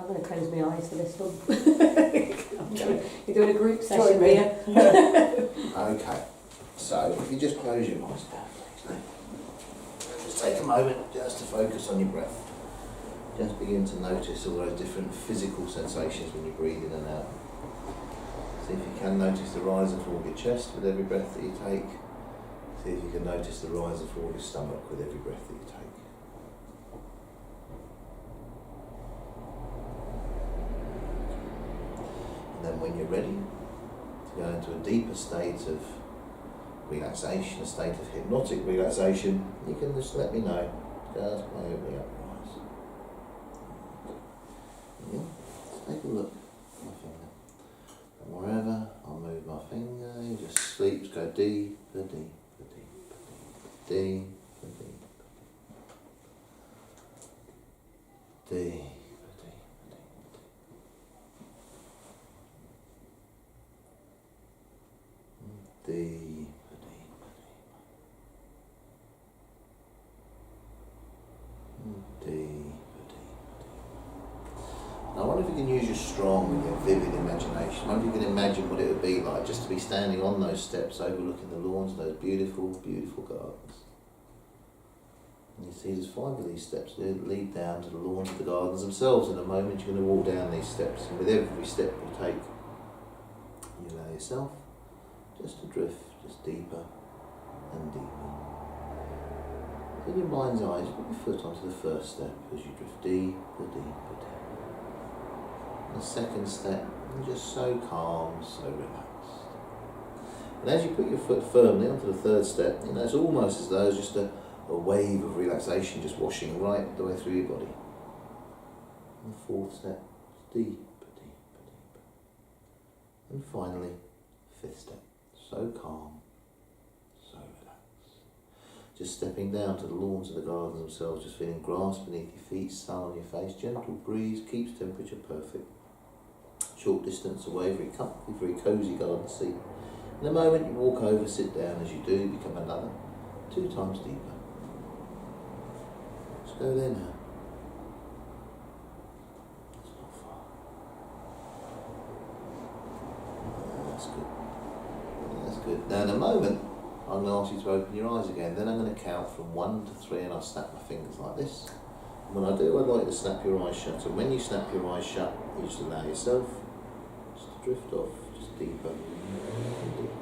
I'm going to close my eyes for this one. You're doing a group session here. Okay, so if you just close your eyes down, please. Just take a moment just to focus on your breath. Just begin to notice all those different physical sensations when you breathe in and out. See if you can notice the rise and fall of your chest with every breath that you take. See if you can notice the rise and fall of your stomach with every breath that you take. And then when you're ready to go into a deeper state of relaxation, a state of hypnotic relaxation, you can just let me know. Just by opening up your eyes. Yeah. Just take a look at my finger. And wherever I'll move my finger, you just sleep, just go deeper, deeper, deeper, deeper, deeper, deeper, deeper. Deeper, deeper, deeper. Now I wonder if you can use your strong and your vivid imagination. I wonder if you can imagine what it would be like just to be standing on those steps overlooking the lawns, those beautiful, beautiful gardens. And you see there's 5 of these steps that lead down to the lawns of the gardens themselves. In a moment you're going to walk down these steps, and with every step you take, you allow yourself just to drift just deeper and deeper. In your mind's eye, just put your foot onto the first step as you drift deeper, deeper, deeper. And the second step, you're just so calm, so relaxed. And as you put your foot firmly onto the third step, you know, it's almost as though it's just a wave of relaxation just washing right the way through your body. And the fourth step, deeper, deeper, deeper. And finally, fifth step. So calm, so relaxed. Just stepping down to the lawns of the gardens themselves, just feeling grass beneath your feet, sun on your face, gentle breeze, keeps temperature perfect. Short distance away, very comfy, very cosy garden seat. In a moment you walk over, sit down. As you do, become another 2 times deeper. Let's go there now. It's not far. That's good. That's good. Now in a moment, I'm going to ask you to open your eyes again. Then I'm going to count from 1 to 3 and I'll snap my fingers like this. And when I do, I'd like you to snap your eyes shut. And when you snap your eyes shut, you just allow yourself just to drift off, just deeper and deeper.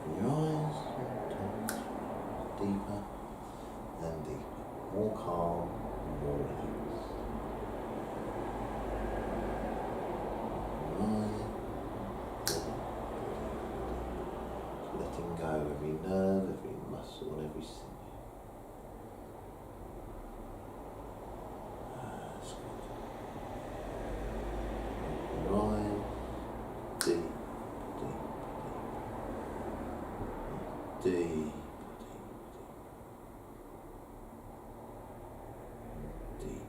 Open your eyes, deeper and deeper. More calm, more relaxed. Letting go every nerve, every muscle, and every sinew. That's good. Open your eyes, deep, deep, deep, deep, deep, deep.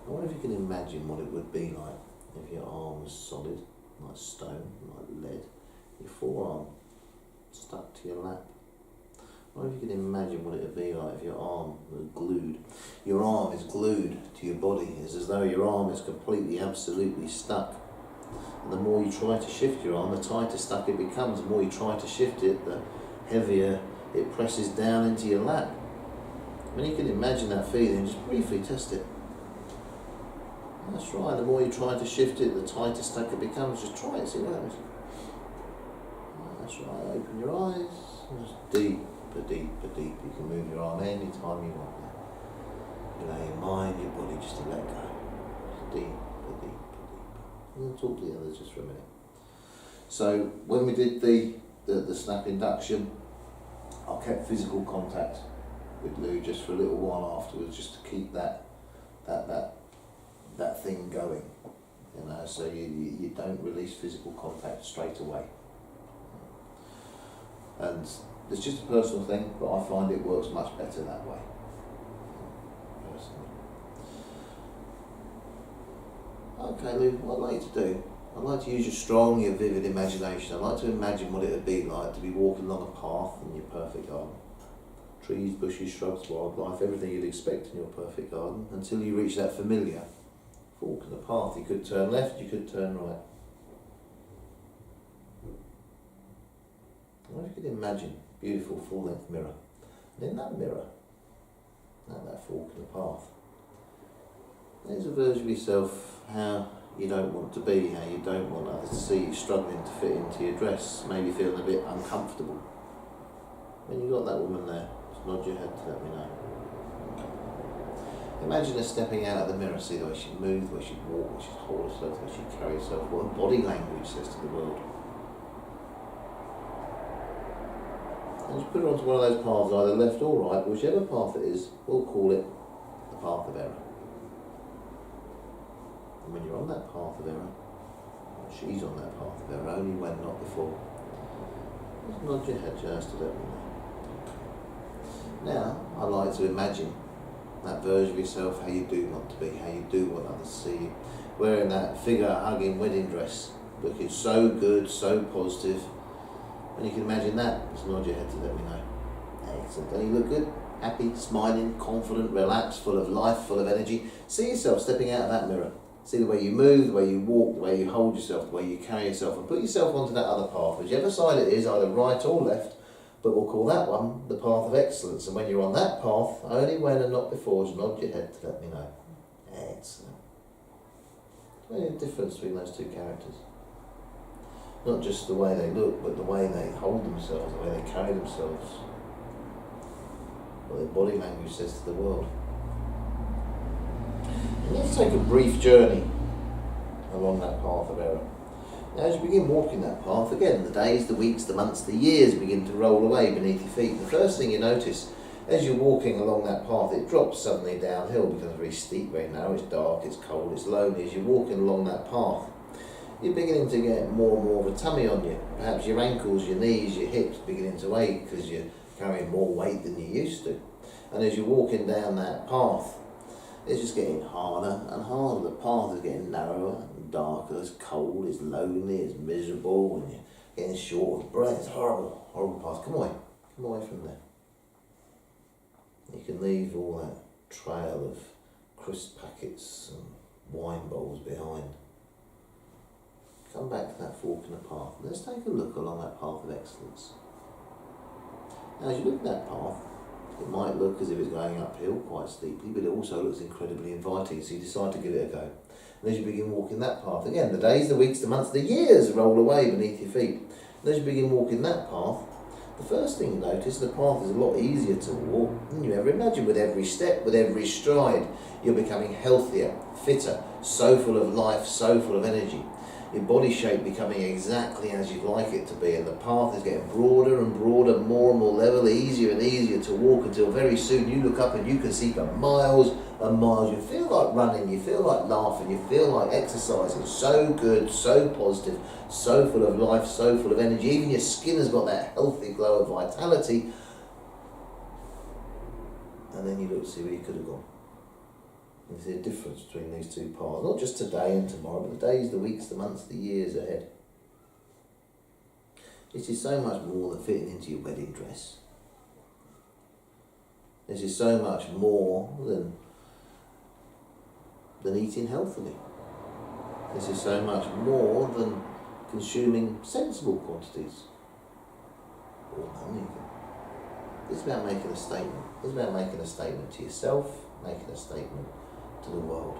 I wonder if you can imagine what it would be like if your arm was solid, like stone, like lead. Your forearm stuck to your lap. I wonder if you can imagine what it would be like if your arm was glued. Your arm is glued to your body. It's as though your arm is completely, absolutely stuck. And the more you try to shift your arm, the tighter stuck it becomes. The more you try to shift it, the heavier it presses down into your lap. When you can imagine that feeling, just briefly test it. That's right, the more you try to shift it, the tighter stuck it becomes. Just try it, see what happens. That's right, open your eyes, just deeper, deeper, deeper. You can move your arm anytime you want now. You allow your mind, your body just to let go. Just deeper, deeper, deeper. I'm going to talk to the others just for a minute. So when we did the snap induction, I kept physical contact with Lou just for a little while afterwards, just to keep that thing going. You know, so you don't release physical contact straight away. And it's just a personal thing, but I find it works much better that way, personally. Okay, Lou, what I'd like you to do, I'd like to use your strong, your vivid imagination. I'd like to imagine what it would be like to be walking along a path in your perfect garden. trees, bushes, shrubs, wildlife, everything you'd expect in your perfect garden, until you reach that familiar fork in the path. You could turn left, you could turn right. What if you could imagine a beautiful full-length mirror, and in that mirror, at that fork in the path, there's a version of yourself how you don't want to be, how you don't want others to see you struggling to fit into your dress, maybe feeling a bit uncomfortable. When you've got that woman there, just nod your head to let me know. Imagine her stepping out of the mirror, see the way she moves, the way she walks, the way she holds herself, the way she carries herself, what her body language says to the world. And just put her onto one of those paths, either left or right, whichever path it is, we'll call it the path of error. And when you're on that path of error, or she's on that path of error, only when, not before, just nod your head just to let me know. Now, I like to imagine that version of yourself, how you do want to be, how you do want others to see you, wearing that figure-hugging wedding dress, looking so good, so positive. And you can imagine that, just nod your head to let me know. Excellent. Don't you look good? Happy, smiling, confident, relaxed, full of life, full of energy. See yourself stepping out of that mirror. See the way you move, the way you walk, the way you hold yourself, the way you carry yourself, and put yourself onto that other path, whichever side it is, either right or left, but we'll call that one the path of excellence. And when you're on that path, only when and not before, just nod your head to let me know. Excellent. What's the difference between those two characters? Not just the way they look, but the way they hold themselves, the way they carry themselves, what their body language says to the world. And let's take a brief journey along that path of error. Now, as you begin walking that path, again, the days, the weeks, the months, the years begin to roll away beneath your feet. The first thing you notice, as you're walking along that path, it drops suddenly downhill, becomes very steep, very narrow, it's dark, it's cold, it's lonely. As you're walking along that path, you're beginning to get more and more of a tummy on you. Perhaps your ankles, your knees, your hips beginning to ache because you're carrying more weight than you used to. And as you're walking down that path, it's just getting harder and harder. The path is getting narrower and darker, it's cold, it's lonely, it's miserable, and you're getting short of breath. It's horrible, horrible path. Come away from there. You can leave all that trail of crisp packets and wine bowls behind. Come back to that fork in the path. Let's take a look along that path of excellence. Now, as you look at that path, it might look as if it's going uphill quite steeply, but it also looks incredibly inviting, so you decide to give it a go. And as you begin walking that path, again, the days, the weeks, the months, the years roll away beneath your feet. And as you begin walking that path, the first thing you notice, the path is a lot easier to walk than you ever imagined. With every step, with every stride, you're becoming healthier, fitter, so full of life, so full of energy. Your body shape becoming exactly as you'd like it to be, and the path is getting broader and broader, more and more level, easier and easier to walk, until very soon you look up and you can see for miles and miles. You feel like running, you feel like laughing, you feel like exercising. So good, so positive, so full of life, so full of energy. Even your skin has got that healthy glow of vitality. And then you look to see where you could have gone. You see a difference between these two paths, not just today and tomorrow, but the days, the weeks, the months, the years ahead. This is so much more than fitting into your wedding dress. This is so much more than eating healthily. This is so much more than consuming sensible quantities. Or none even. This is about making a statement. This is about making a statement to yourself, making a statement to the world.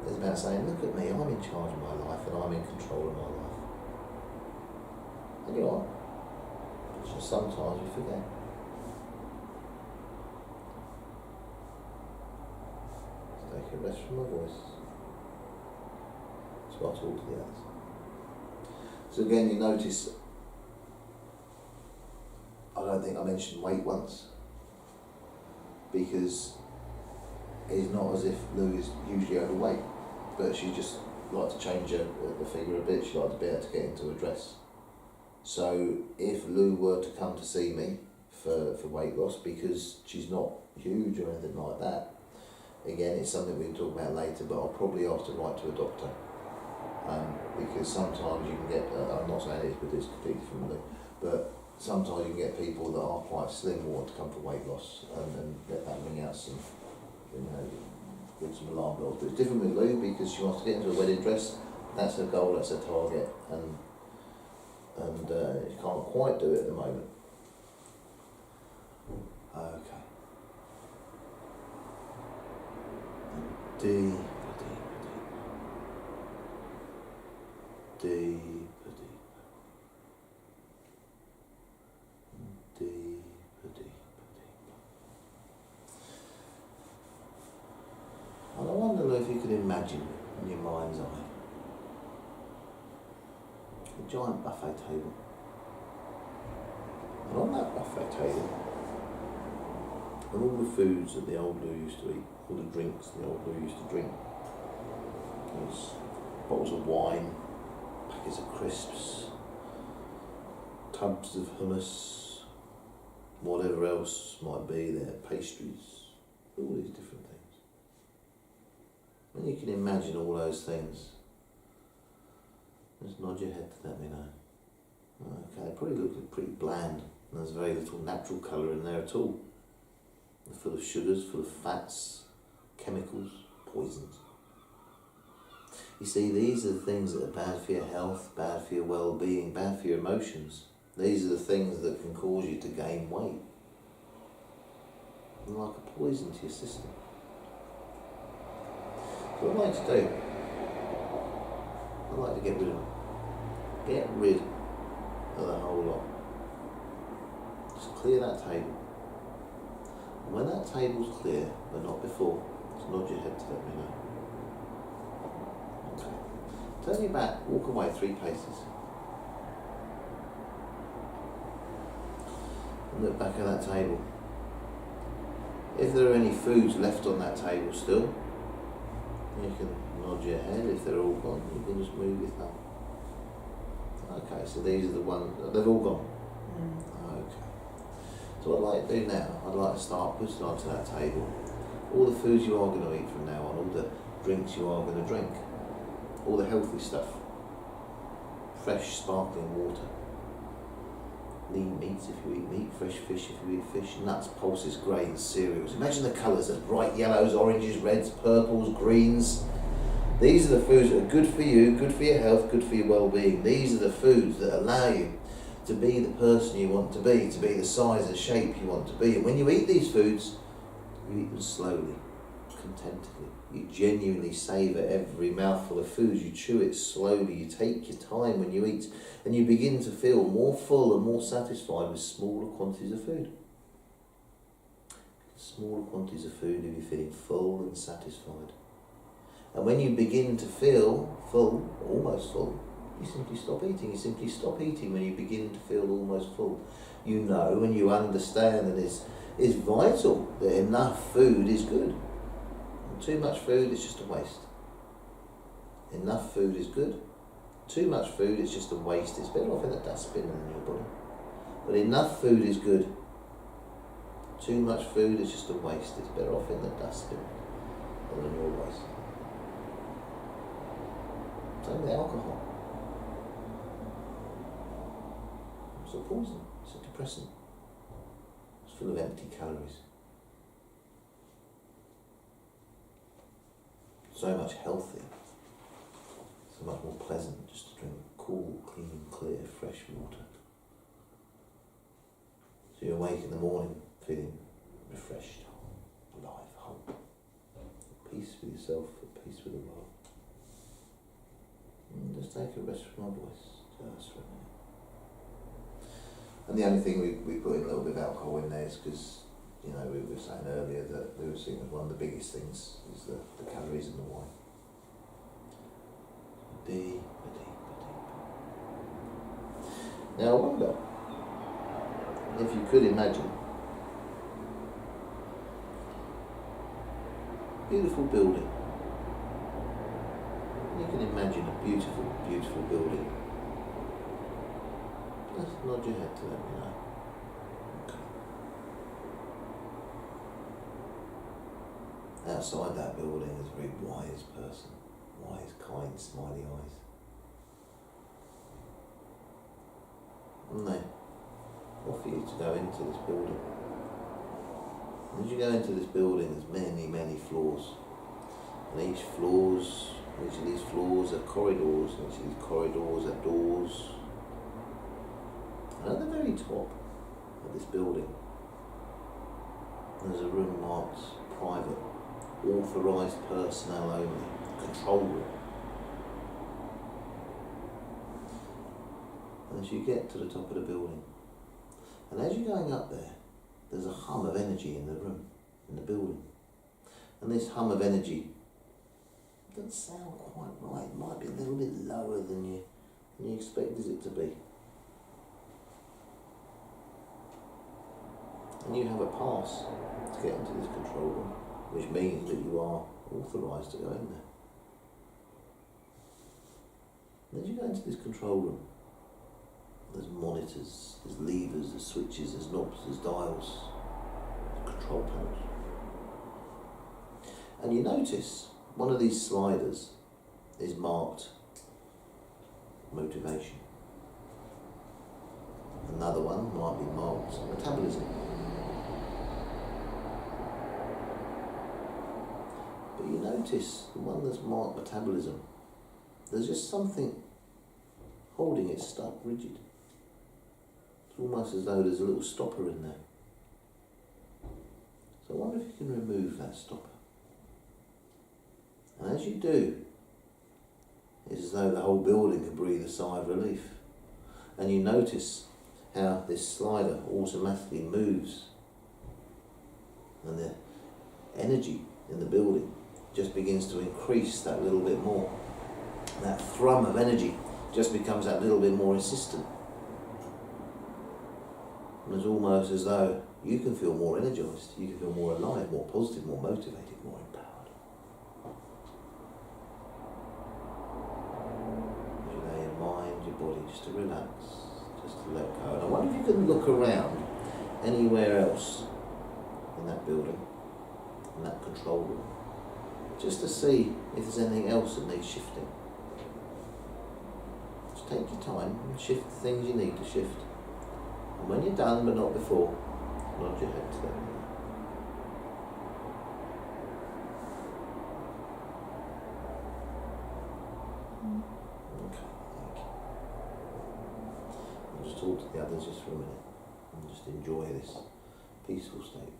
It's about saying, look at me, I'm in charge of my life and I'm in control of my life. And you are. It's just sometimes we forget. So take a rest from my voice. So I'll talk to the others. So again, you notice, I don't think I mentioned weight once, because it's not as if Lou is hugely overweight, but she just likes to change the figure a bit. She likes to be able to get into a dress. So if Lou were to come to see me for weight loss, because she's not huge or anything like that, again, it's something we can talk about later, but I'll probably ask to write to a doctor, because sometimes you can get, I'm not saying it's, but it's completely from Lou, but sometimes you can get people that are quite slim who want to come for weight loss, and let that ring out some, with some alarm bells. But it's different with Lou because she wants to get into a wedding dress. That's her goal, that's her target, and she can't quite do it at the moment. Okay. Deeper, deeper, deeper, deeper, deeper, deeper. And I wonder if you could imagine in your mind's eye a giant buffet table. And on that buffet table are all the foods that the old Lou used to eat, all the drinks the old Lou used to drink. There's bottles of wine, packets of crisps, tubs of hummus, whatever else might be there, pastries, all these different things. When you can imagine all those things, just nod your head to let me know. Okay, they probably look pretty bland, and there's very little natural colour in there at all. They're full of sugars, full of fats, chemicals, poisons. You see, these are the things that are bad for your health, bad for your well-being, bad for your emotions. These are the things that can cause you to gain weight. They're like a poison to your system. So what I'd like to do, I'd like to get rid of them. Get rid of the whole lot. Just clear that table. And when that table's clear, but not before, just nod your head to let me know. Okay. Turn your back, walk away 3 paces. And look back at that table. If there are any foods left on that table still, you can nod your head. If they're all gone, you can just move your thumb. Okay, so these are the ones, they've all gone. Okay. So what I'd like to do now, I'd like to start putting onto that table all the foods you are going to eat from now on, all the drinks you are going to drink, all the healthy stuff, fresh sparkling water, lean meats if you eat meat, fresh fish if you eat fish, nuts, pulses, grains, cereals. Imagine the colours of bright yellows, oranges, reds, purples, greens. These are the foods that are good for you, good for your health, good for your well-being. These are the foods that allow you to be the person you want to be the size and shape you want to be. And when you eat these foods, you eat them slowly, contentedly. You genuinely savour every mouthful of food. You chew it slowly. You take your time when you eat, and you begin to feel more full and more satisfied with smaller quantities of food. Smaller quantities of food leave you feeling full and satisfied. And when you begin to feel full, almost full, you simply stop eating. You simply stop eating when you begin to feel almost full. You know and you understand that it's vital that enough food is good. And too much food is just a waste. Enough food is good. Too much food is just a waste. It's better off in the dustbin than in your body. But enough food is good. Too much food is just a waste. It's better off in the dustbin than in your waste. Same with alcohol. It's a poison, it's a depressant. It's full of empty calories. So much healthier, so much more pleasant just to drink cool, clean, clear, fresh water. So you awake in the morning feeling refreshed, alive, whole, at peace with yourself, at peace with the world. And just take a rest from my voice, just for a minute. And the only thing we put in a little bit of alcohol in there is because, we were saying earlier that we were seeing as one of the biggest things is the calories in the wine. Deeper, deeper, deeper. Now I wonder if you could imagine a beautiful building. You can imagine a beautiful, beautiful building. Just nod your head to let me know. Okay. Outside that building is a very wise person. Wise, kind, smiley eyes. Aren't they? offer you to go into this building. And as you go into this building, there's many, many floors. And each of these floors are corridors, and each of these corridors are doors. And at the very top of this building, there's a room marked private, authorised personnel only, control room. And as you get to the top of the building, and as you're going up there, there's a hum of energy in the room, in the building. And this hum of energy doesn't sound quite right. It might be a little bit lower than you expected it to be. And you have a pass to get into this control room, which means that you are authorised to go in there. And as you go into this control room, there's monitors, there's levers, there's switches, there's knobs, there's dials, there's control panels. And you notice one of these sliders is marked motivation. Another one might be marked metabolism. But you notice the one that's marked metabolism, there's just something holding it stuck rigid. It's almost as though there's a little stopper in there. So I wonder if you can remove that stopper. And as you do, it's as though the whole building can breathe a sigh of relief. And you notice how this slider automatically moves, and the energy in the building just begins to increase that little bit more. That thrum of energy just becomes that little bit more insistent. And it's almost as though you can feel more energised, you can feel more alive, more positive, more motivated, more empowered. As you allow your mind, your body just to relax, just to let go. And I wonder if you can look around anywhere else in that building, in that control room, just to see if there's anything else that needs shifting. Just take your time and shift the things you need to shift. And when you're done, but not before, nod your head to them. Okay, thank you. I'll just talk to the others just for a minute and just enjoy this peaceful state.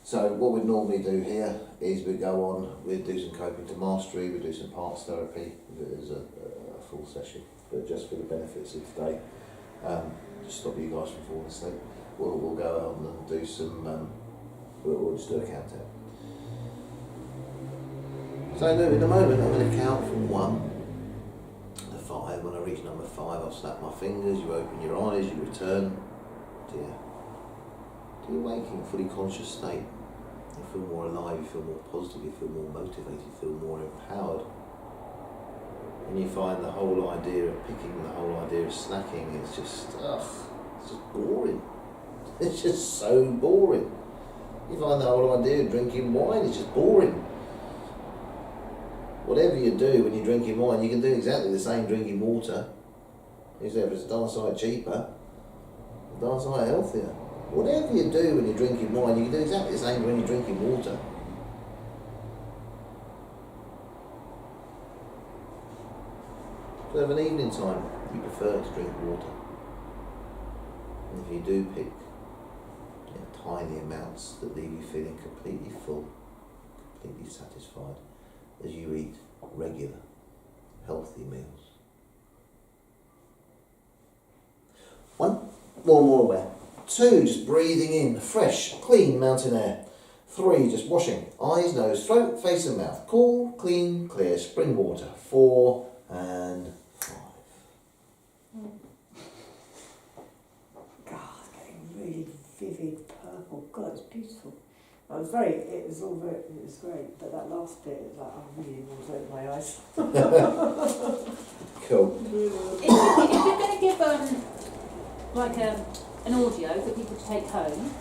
So what we'd normally do here is we go on, we'd do some coping to mastery, we do some parts therapy, there's a full session, but just for the benefits of today, just stop you guys from falling asleep. We'll go on and do some, we'll just do a countdown. So no, in a moment I'm going to count from 1 to 5. When I reach number 5, I'll snap my fingers, you open your eyes, you return to your waking, fully conscious state. You feel more alive, you feel more positive, you feel more motivated, you feel more empowered. And you find the whole idea of picking, the whole idea of snacking, it's just boring. It's just so boring. You find the whole idea of drinking wine is just boring. Whatever you do when you're drinking wine, you can do exactly the same drinking water, except it's a darn sight cheaper, a darn sight healthier. Whatever you do when you're drinking wine, you can do exactly the same when you're drinking water. So of an evening time, you prefer to drink water. And if you do pick tiny amounts that leave you feeling completely full, completely satisfied, as you eat regular, healthy meals. 1, more aware. 2, just breathing in fresh, clean mountain air. 3, just washing eyes, nose, throat, face and mouth. Cool, clean, clear spring water. 4 and 5. God, it's getting really vivid purple. God, it's beautiful. It was great, but that last bit is like, I really want to open my eyes. Cool. If you're going to give like an audio for people to take home,